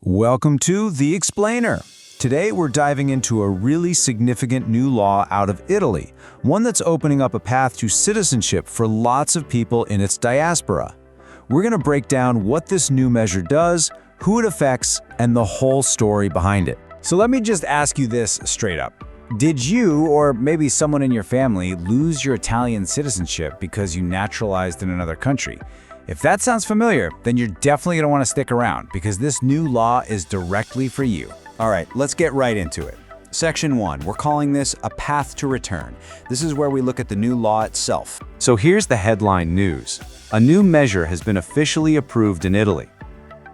Welcome to The Explainer. Today we're diving into a really significant new law out of Italy, one that's opening up a path to citizenship for lots of people in its diaspora. We're going to break down what this new measure does, who it affects, and the whole story behind it. So let me just ask you this straight up. Did you, or maybe someone in your family, lose your Italian citizenship because you naturalized in another country? If that sounds familiar, then you're definitely going to want to stick around because this new law is directly for you. All right, let's get right into it. Section 1, we're calling this a path to return. This is where we look at the new law itself. So here's the headline news. A new measure has been officially approved in Italy.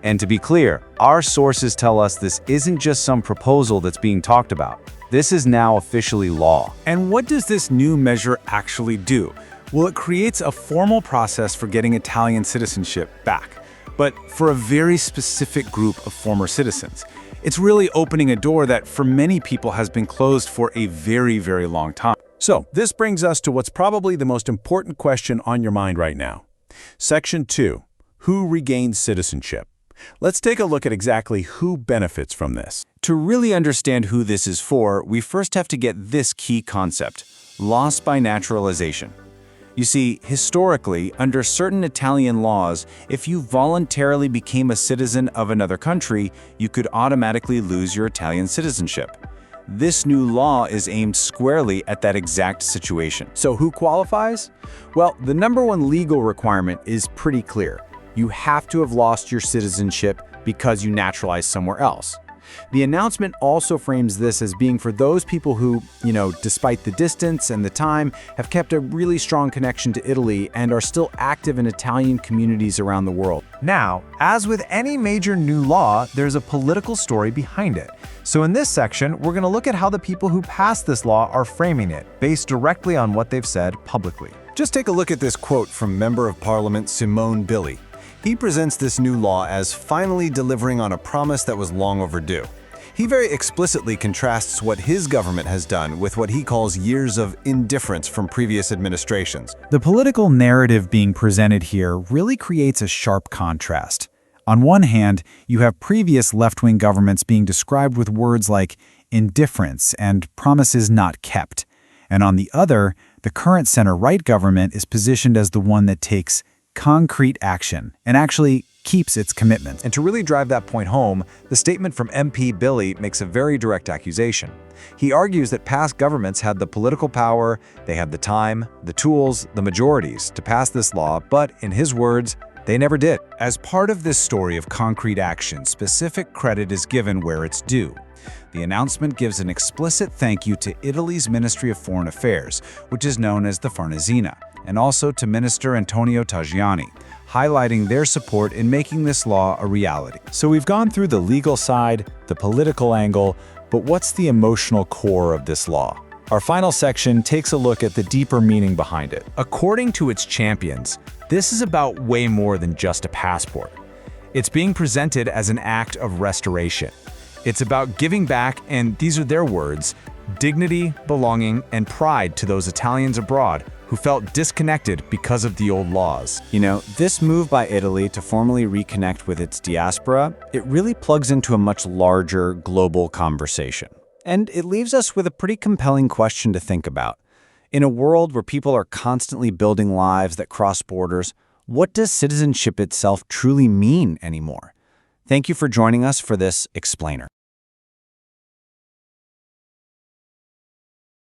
And to be clear, our sources tell us this isn't just some proposal that's being talked about. This is now officially law. And what does this new measure actually do? Well, it creates a formal process for getting Italian citizenship back, but for a very specific group of former citizens. It's really opening a door that for many people has been closed for a very, very long time. So this brings us to what's probably the most important question on your mind right now. Section 2, who regains citizenship? Let's take a look at exactly who benefits from this. To really understand who this is for, we first have to get this key concept, loss by naturalization. You see, historically, under certain Italian laws, if you voluntarily became a citizen of another country, you could automatically lose your Italian citizenship. This new law is aimed squarely at that exact situation. So who qualifies? Well, the #1 legal requirement is pretty clear. You have to have lost your citizenship because you naturalized somewhere else. The announcement also frames this as being for those people who, despite the distance and the time, have kept a really strong connection to Italy and are still active in Italian communities around the world. Now, as with any major new law, there's a political story behind it. So in this section, we're going to look at how the people who passed this law are framing it, based directly on what they've said publicly. Just take a look at this quote from Member of Parliament Simone Billi. He presents this new law as finally delivering on a promise that was long overdue. He very explicitly contrasts what his government has done with what he calls years of indifference from previous administrations. The political narrative being presented here really creates a sharp contrast. On one hand, you have previous left-wing governments being described with words like indifference and promises not kept. And on the other, the current center-right government is positioned as the one that takes concrete action and actually keeps its commitments. And to really drive that point home, the statement from MP Billi makes a very direct accusation. He argues that past governments had the political power, they had the time, the tools, the majorities to pass this law, but in his words, they never did. As part of this story of concrete action, specific credit is given where it's due. The announcement gives an explicit thank you to Italy's Ministry of Foreign Affairs, which is known as the Farnesina, and also to Minister Antonio Tajani, highlighting their support in making this law a reality. So we've gone through the legal side, the political angle, but what's the emotional core of this law? Our final section takes a look at the deeper meaning behind it. According to its champions, this is about way more than just a passport. It's being presented as an act of restoration. It's about giving back, and these are their words, dignity, belonging, and pride to those Italians abroad who felt disconnected because of the old laws. This move by Italy to formally reconnect with its diaspora, it really plugs into a much larger global conversation. And it leaves us with a pretty compelling question to think about. In a world where people are constantly building lives that cross borders, what does citizenship itself truly mean anymore? Thank you for joining us for this Explainer.